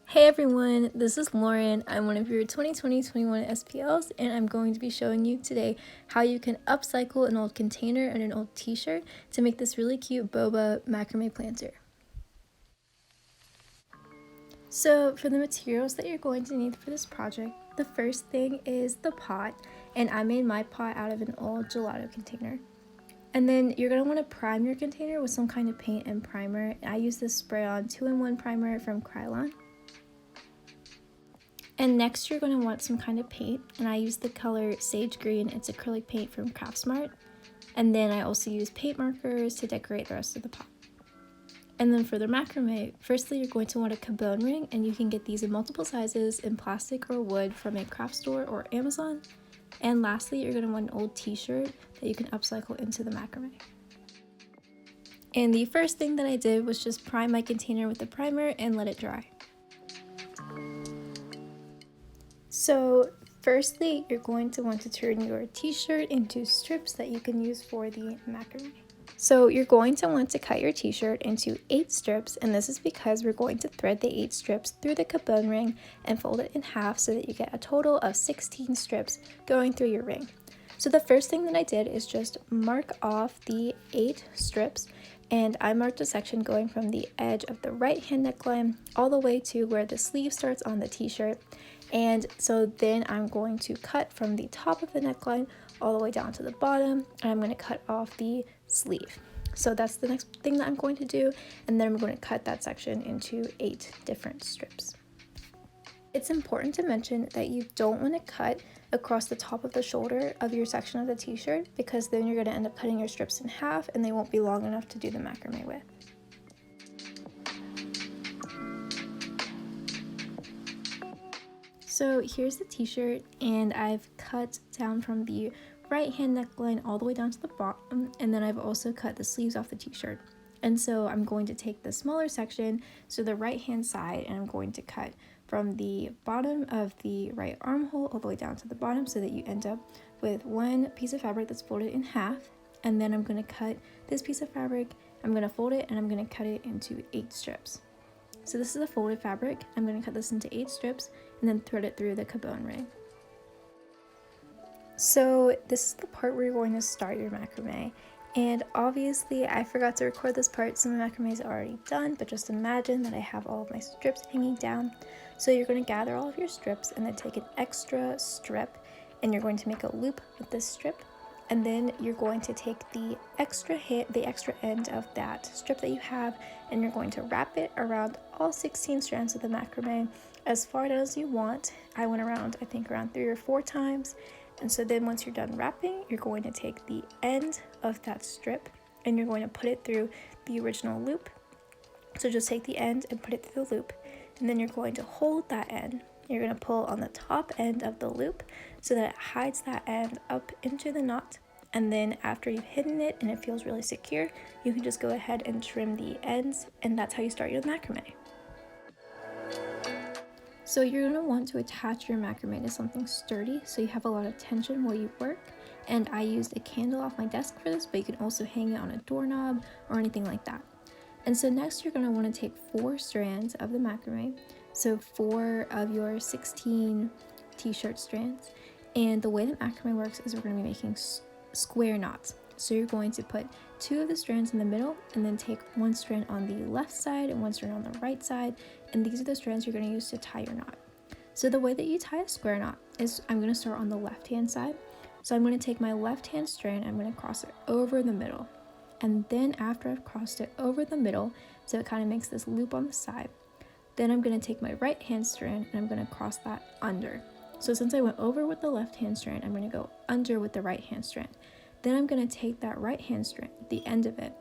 Hey everyone, this is Lauren. I'm one of your 2020-21 SPLs, and I'm going to be showing you today how you can upcycle an old container and an old t-shirt to make this really cute boba macrame planter. So for the materials that you're going to need for this project, the first thing is the pot, and I made my pot out of an old gelato container. And then you're going to want to prime your container with some kind of paint and primer. I use this spray-on 2-in-1 primer from Krylon. And next you're going to want some kind of paint, and I use the color Sage Green. It's acrylic paint from Craftsmart. And then I also use paint markers to decorate the rest of the pot. And then for the macrame, firstly you're going to want a Cabone ring, and you can get these in multiple sizes in plastic or wood from a craft store or Amazon. And lastly, you're going to want an old t-shirt that you can upcycle into the macrame. And the first thing that I did was just prime my container with the primer and let it dry. So firstly, you're going to want to turn your t-shirt into strips that you can use for the macrame. So you're going to want to cut your t-shirt into 8 strips, and this is because we're going to thread the 8 strips through the Cabone ring and fold it in half so that you get a total of 16 strips going through your ring. So the first thing that I did is just mark off the 8 strips, and I marked a section going from the edge of the right hand neckline all the way to where the sleeve starts on the t-shirt. And so then I'm going to cut from the top of the neckline all the way down to the bottom, and I'm going to cut off the sleeve. So that's the next thing that I'm going to do, and then I'm going to cut that section into 8 different strips. It's important to mention that you don't want to cut across the top of the shoulder of your section of the t-shirt, because then you're going to end up cutting your strips in half and they won't be long enough to do the macrame with. So here's the t-shirt, and I've cut down from the right hand neckline all the way down to the bottom, and then I've also cut the sleeves off the t-shirt. And so I'm going to take the smaller section, so the right hand side, and I'm going to cut from the bottom of the right armhole all the way down to the bottom so that you end up with one piece of fabric that's folded in half. And then I'm going to cut this piece of fabric, I'm going to fold it, and I'm going to cut it into 8 strips. So this is a folded fabric. I'm going to cut this into 8 strips and then thread it through the Cabone ring. So this is the part where you're going to start your macrame. And obviously I forgot to record this part, so my macrame is already done, but just imagine that I have all of my strips hanging down. So you're going to gather all of your strips and then take an extra strip, and you're going to make a loop with this strip. And then you're going to take the extra end of that strip that you have, and you're going to wrap it around all 16 strands of the macrame as far down as you want. I went around, I think around 3 or 4 times. And so then once you're done wrapping, you're going to take the end of that strip and you're going to put it through the original loop. So just take the end and put it through the loop, and then you're going to hold that end. You're going to pull on the top end of the loop so that it hides that end up into the knot. And then after you've hidden it and it feels really secure, you can just go ahead and trim the ends, and that's how you start your macrame. So you're going to want to attach your macrame to something sturdy so you have a lot of tension while you work. And I used a candle off my desk for this, but you can also hang it on a doorknob or anything like that. And so next you're going to want to take 4 strands of the macrame, so 4 of your 16 t-shirt strands. And the way that macrame works is we're going to be making square knots. So you're going to put 2 of the strands in the middle, and then take 1 strand on the left side and 1 strand on the right side, and these are the strands you're going to use to tie your knot. So the way that you tie a square knot is I'm going to start on the left hand side. So I'm going to take my left hand strand, I'm going to cross it over the middle, and then after I've crossed it over the middle, so it kind of makes this loop on the side, then I'm going to take my right hand strand and I'm going to cross that under. So since I went over with the left hand strand, I'm going to go under with the right hand strand. Then I'm going to take that right hand strand, the end of it,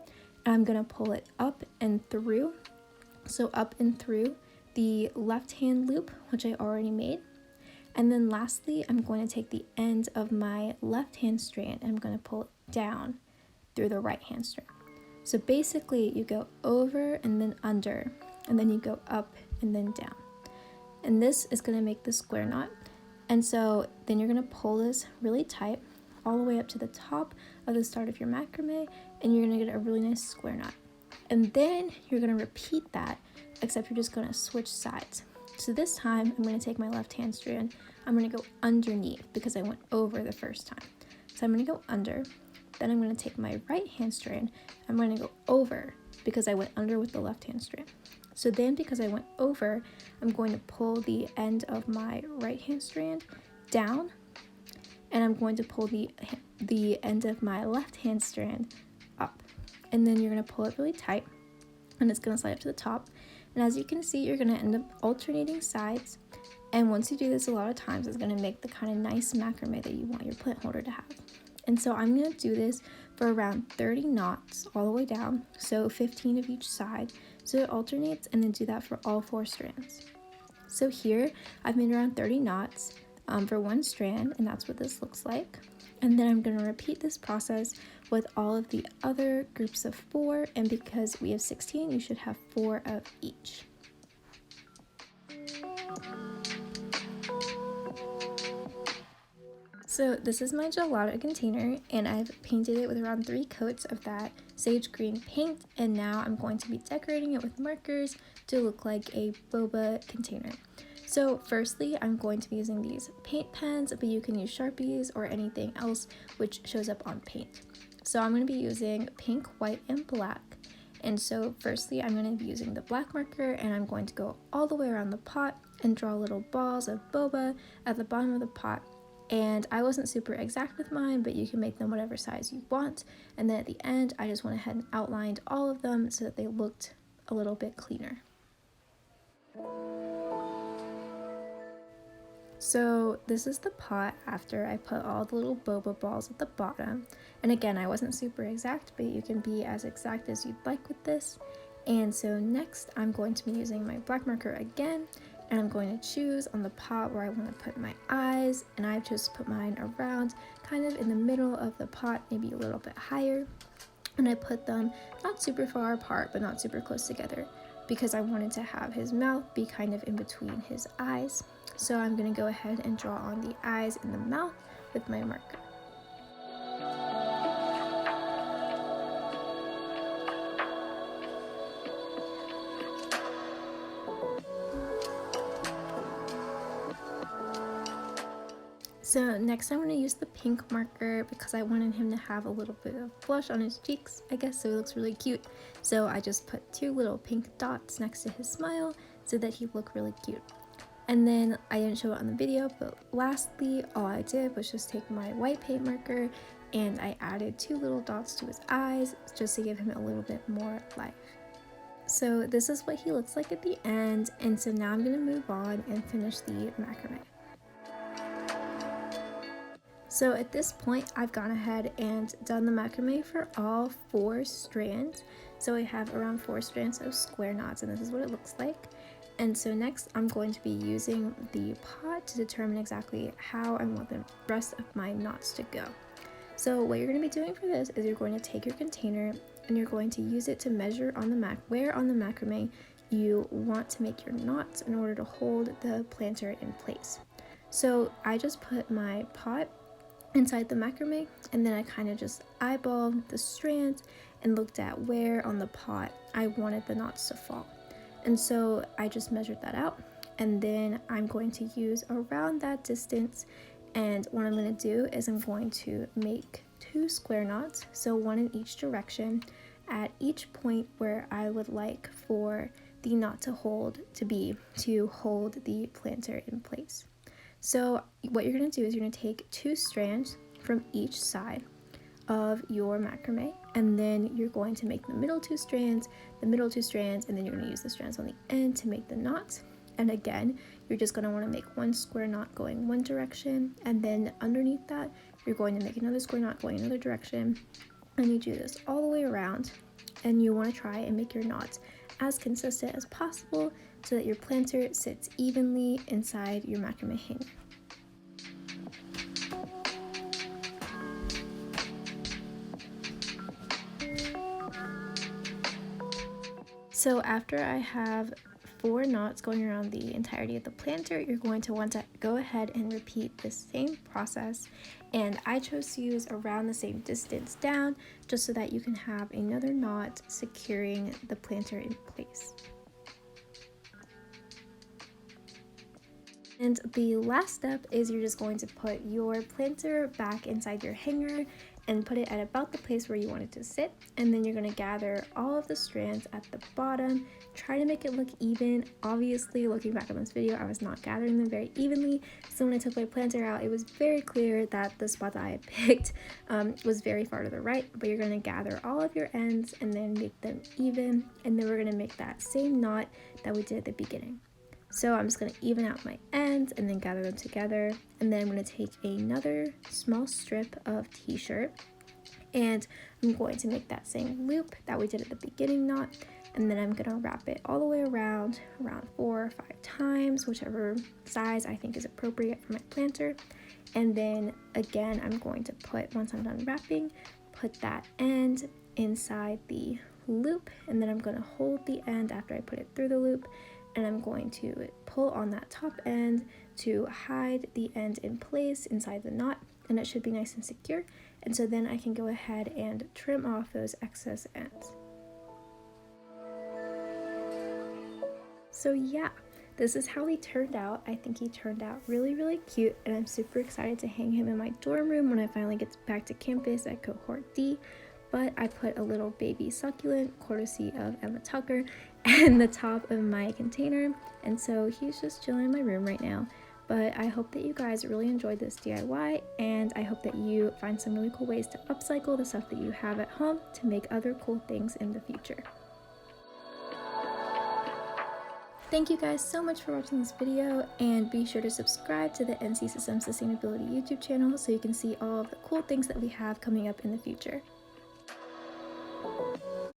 and I'm going to pull it up and through. So up and through the left hand loop, which I already made. And then lastly, I'm going to take the end of my left hand strand and I'm going to pull it down through the right hand strand. So basically you go over and then under, and then you go up and then down. And this is going to make the square knot. And so then you're going to pull this really tight all the way up to the top of the start of your macrame, and you're going to get a really nice square knot. And then you're going to repeat that, except you're just going to switch sides. So this time I'm going to take my left hand strand, I'm going to go underneath because I went over the first time. So I'm going to go under, then I'm going to take my right hand strand, I'm going to go over because I went under with the left hand strand. So then because I went over, I'm going to pull the end of my right hand strand down, and I'm going to pull the end of my left hand strand up. And then you're going to pull it really tight, and it's going to slide up to the top. And as you can see, you're going to end up alternating sides. And once you do this a lot of times, it's going to make the kind of nice macrame that you want your plant holder to have. And so I'm going to do this for around 30 knots all the way down, so 15 of each side, so it alternates, and then do that for all 4 strands. So here I've made around 30 knots for one strand, and that's what this looks like. And then I'm going to repeat this process with all of the other groups of 4, and because we have 16, you should have 4 of each. So this is my gelato container, and I've painted it with around 3 coats of that sage green paint, and now I'm going to be decorating it with markers to look like a boba container. So firstly, I'm going to be using these paint pens, but you can use Sharpies or anything else which shows up on paint. So I'm going to be using pink, white, and black. And so firstly, I'm going to be using the black marker, and I'm going to go all the way around the pot and draw little balls of boba at the bottom of the pot. And I wasn't super exact with mine, but you can make them whatever size you want. And then at the end, I just went ahead and outlined all of them so that they looked a little bit cleaner. So this is the pot after I put all the little boba balls at the bottom. And again, I wasn't super exact, but you can be as exact as you'd like with this. And so next, I'm going to be using my black marker again, and I'm going to choose on the pot where I want to put my eyes, and I've just put mine around kind of in the middle of the pot, maybe a little bit higher. And I put them not super far apart, but not super close together, because I wanted to have his mouth be kind of in between his eyes. So I'm going to go ahead and draw on the eyes and the mouth with my marker. So next I'm going to use the pink marker because I wanted him to have a little bit of blush on his cheeks, I guess, so he looks really cute. So I just put 2 little pink dots next to his smile so that he looked really cute. And then I didn't show it on the video, but lastly, all I did was just take my white paint marker and I added 2 little dots to his eyes just to give him a little bit more life. So this is what he looks like at the end, and so now I'm going to move on and finish the macrame. So at this point, I've gone ahead and done the macrame for all 4 strands. So I have around 4 strands of square knots, and this is what it looks like. And so next, I'm going to be using the pot to determine exactly how I want the rest of my knots to go. So what you're going to be doing for this is you're going to take your container and you're going to use it to measure on the where on the macrame you want to make your knots in order to hold the planter in place. So I just put my pot inside the macrame, and then I kind of just eyeballed the strands and looked at where on the pot I wanted the knots to fall. And so I just measured that out, and then I'm going to use around that distance, and what I'm going to do is I'm going to make 2 square knots, so 1 in each direction at each point where I would like for the knot to hold the planter in place. So what you're going to do is you're going to take 2 strands from each side of your macrame, and then you're going to make the middle 2 strands, and then you're going to use the strands on the end to make the knots. And again, you're just going to want to make 1 square knot going one direction, and then underneath that, you're going to make another square knot going another direction, and you do this all the way around, and you want to try and make your knots as consistent as possible so that your planter sits evenly inside your macrame hanger. So after I have 4 knots going around the entirety of the planter, you're going to want to go ahead and repeat the same process, and I chose to use around the same distance down just so that you can have another knot securing the planter in place. And the last step is you're just going to put your planter back inside your hanger and put it at about the place where you want it to sit. And then you're going to gather all of the strands at the bottom. Try to make it look even. Obviously, looking back on this video, I was not gathering them very evenly. So when I took my planter out, it was very clear that the spot that I had picked was very far to the right. But you're going to gather all of your ends and then make them even. And then we're going to make that same knot that we did at the beginning. So I'm just going to even out my ends and then gather them together. And then I'm going to take another small strip of t-shirt and I'm going to make that same loop that we did at the beginning knot. And then I'm going to wrap it all the way around 4 or 5 times, whichever size I think is appropriate for my planter. And then again, I'm going to put, once I'm done wrapping, put that end inside the loop. And then I'm going to hold the end after I put it through the loop. And I'm going to pull on that top end to hide the end in place inside the knot, and it should be nice and secure. And so then I can go ahead and trim off those excess ends. So yeah, this is how he turned out. I think he turned out really, really cute, and I'm super excited to hang him in my dorm room when I finally get back to campus at cohort D. But I put a little baby succulent, courtesy of Emma Tucker, in the top of my container, and so he's just chilling in my room right now. But I hope that you guys really enjoyed this DIY, and I hope that you find some really cool ways to upcycle the stuff that you have at home to make other cool things in the future. Thank you guys so much for watching this video, and be sure to subscribe to the NC Systems Sustainability YouTube channel so you can see all of the cool things that we have coming up in the future.